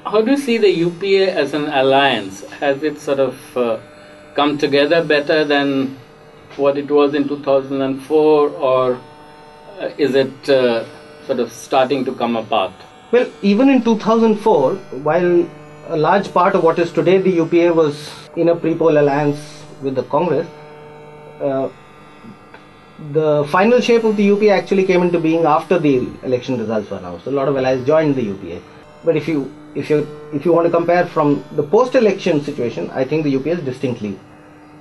how do you see the UPA as an alliance? Has it sort of come together better than what it was in 2004, or is it sort of starting to come apart? Well, even in 2004, while a large part of what is today the UPA was in a pre-poll alliance with the Congress, the final shape of the UPA actually came into being after the election results were announced. A lot of allies joined the UPA. But if you want to compare from the post-election situation, I think the UPA is distinctly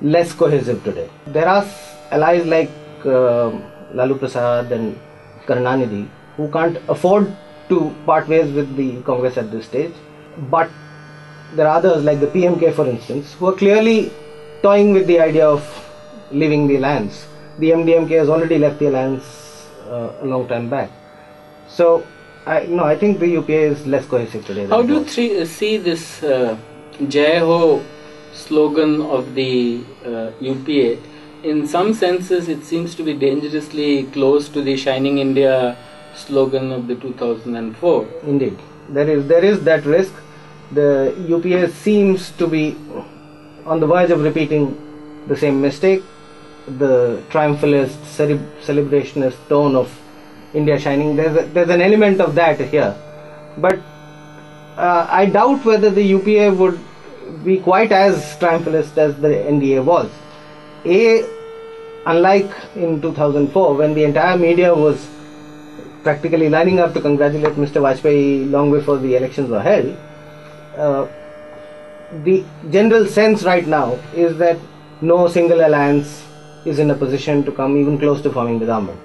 less cohesive today. There are allies like Lalu Prasad and Karunanidhi who can't afford to part ways with the Congress at this stage. But there are others like the PMK, for instance, who are clearly toying with the idea of leaving the alliance. The MDMK has already left the alliance a long time back. So, I think the UPA is less cohesive today. How do you see this Jai Ho slogan of the UPA? In some senses, it seems to be dangerously close to the Shining India slogan of the 2004. Indeed, there is that risk. The UPA seems to be on the verge of repeating the same mistake, the triumphalist, celebrationist tone of India Shining. There's an element of that here, but I doubt whether the UPA would be quite as triumphalist as the NDA was. Unlike in 2004, when the entire media was practically lining up to congratulate Mr. Vajpayee long before the elections were held, the general sense right now is that no single alliance is in a position to come even close to forming the government.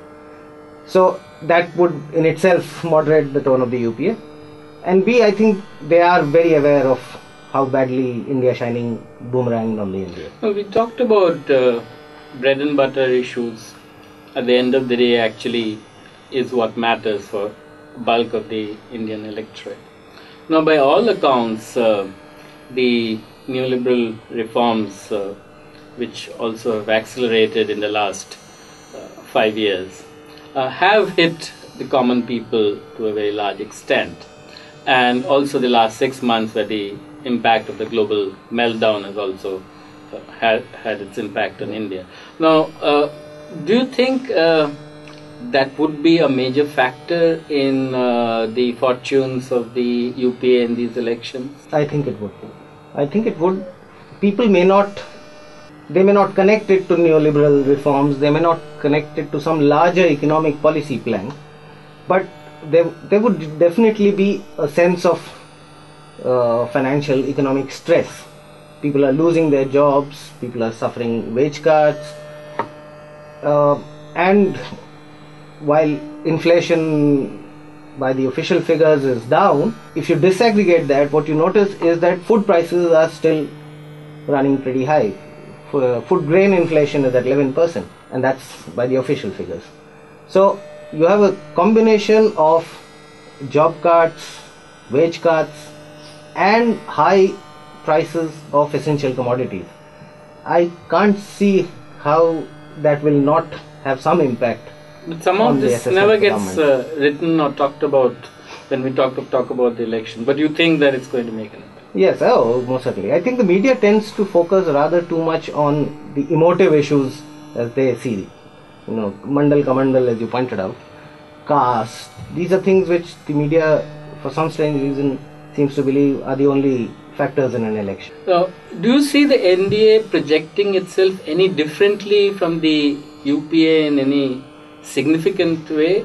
So that would in itself moderate the tone of the UPA. And B, I think they are very aware of how badly India Shining boomeranged on the India. We talked about bread and butter issues. At the end of the day, actually is what matters for bulk of the Indian electorate. Now, by all accounts, the neoliberal reforms, which also have accelerated in the last 5 years, have hit the common people to a very large extent. And also the last 6 months, where the impact of the global meltdown has also had its impact on India. Now, do you think that would be a major factor in the fortunes of the UPA in these elections? I think it would. People may not connect it to neoliberal reforms, they may not connect it to some larger economic policy plan, but there would definitely be a sense of financial economic stress. People are losing their jobs, people are suffering wage cuts, and while inflation by the official figures is down, if you disaggregate that, what you notice is that food prices are still running pretty high. Food grain inflation is at 11%, and that's by the official figures. So you have a combination of job cuts, wage cuts, and high prices of essential commodities. I can't see how that will not have some impact. But some of this never gets written or talked about when we talk about the election. But you think that it's going to make an impact? Yes, most certainly. I think the media tends to focus rather too much on the emotive issues as they see. Mandal Kamandal, as you pointed out, caste. These are things which the media, for some strange reason, seems to believe are the only factors in an election. Do you see the NDA projecting itself any differently from the UPA in any significant way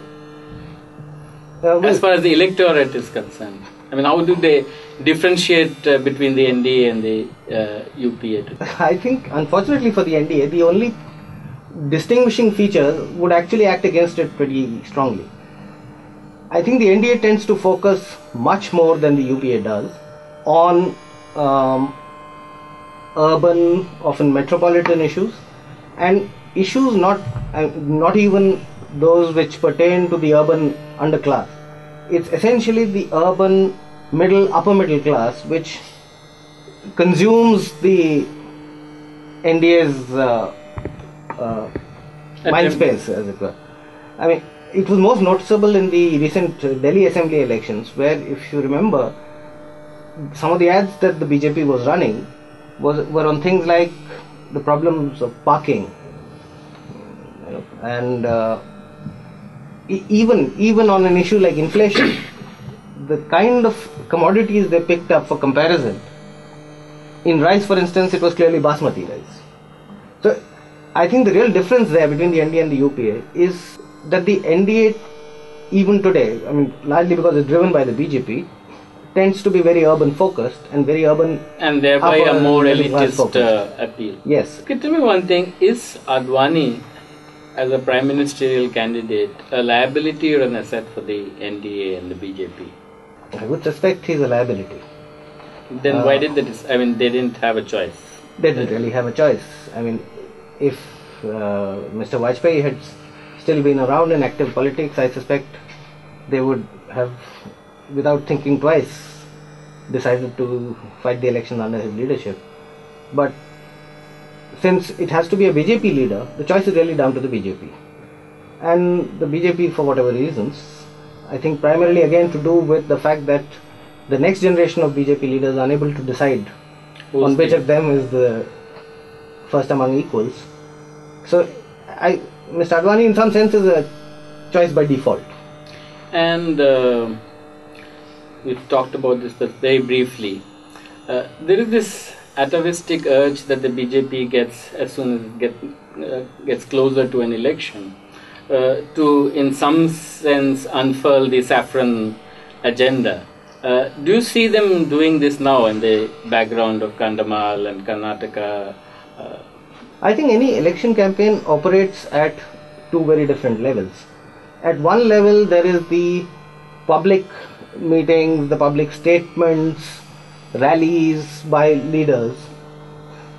as far as the electorate is concerned? I mean, how do they differentiate between the NDA and the UPA? I think, unfortunately for the NDA, the only distinguishing feature would actually act against it pretty strongly. I think the NDA tends to focus much more than the UPA does on urban, often metropolitan issues, and issues not even those which pertain to the urban underclass. It's essentially the urban upper middle class which consumes the NDA's mind space, as it were. I mean, it was most noticeable in the recent Delhi Assembly elections, where, if you remember, some of the ads that the BJP was running were on things like the problems of parking, and even on an issue like inflation, the kind of commodities they picked up for comparison. In rice, for instance, it was clearly basmati rice. So I think the real difference there between the NDA and the UPA is that the NDA, even today, I mean, largely because it's driven by the BJP, tends to be very urban focused and very urban, and thereby a more elitist appeal. Yes. Okay, tell me one thing: is Advani, as a prime ministerial candidate, a liability or an asset for the NDA and the BJP? I would suspect he's a liability. Then why did they? They didn't have a choice. They didn't really have a choice. I mean, if Mr. Vajpayee had still been around in active politics, I suspect they would have, without thinking twice, decided to fight the election under his leadership. But since it has to be a BJP leader, the choice is really down to the BJP. And the BJP, for whatever reasons, I think primarily again to do with the fact that the next generation of BJP leaders are unable to decide on which of them is the first among equals. So Mr. Advani in some sense is a choice by default. And we've talked about this very briefly. There is this atavistic urge that the BJP gets as soon as it gets closer to an election to, in some sense, unfurl the saffron agenda. Do you see them doing this now in the background of Kandamal and Karnataka? I think any election campaign operates at two very different levels. At one level, there is the public meetings, the public statements, rallies by leaders,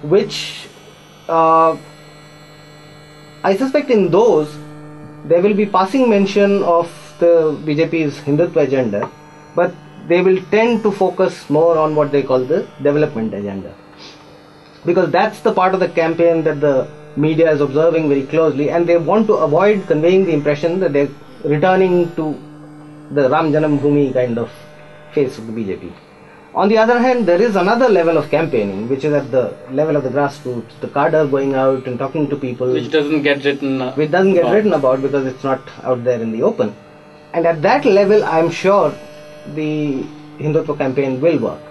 which I suspect in those there will be passing mention of the BJP's Hindutva agenda, but they will tend to focus more on what they call the development agenda, because that's the part of the campaign that the media is observing very closely, and they want to avoid conveying the impression that they're returning to the Ram Janam Bhoomi kind of face of the BJP. On the other hand, there is another level of campaigning, which is at the level of the grassroots, the cadre going out and talking to people, which doesn't get written about because it's not out there in the open. And at that level, I'm sure the Hindutva campaign will work.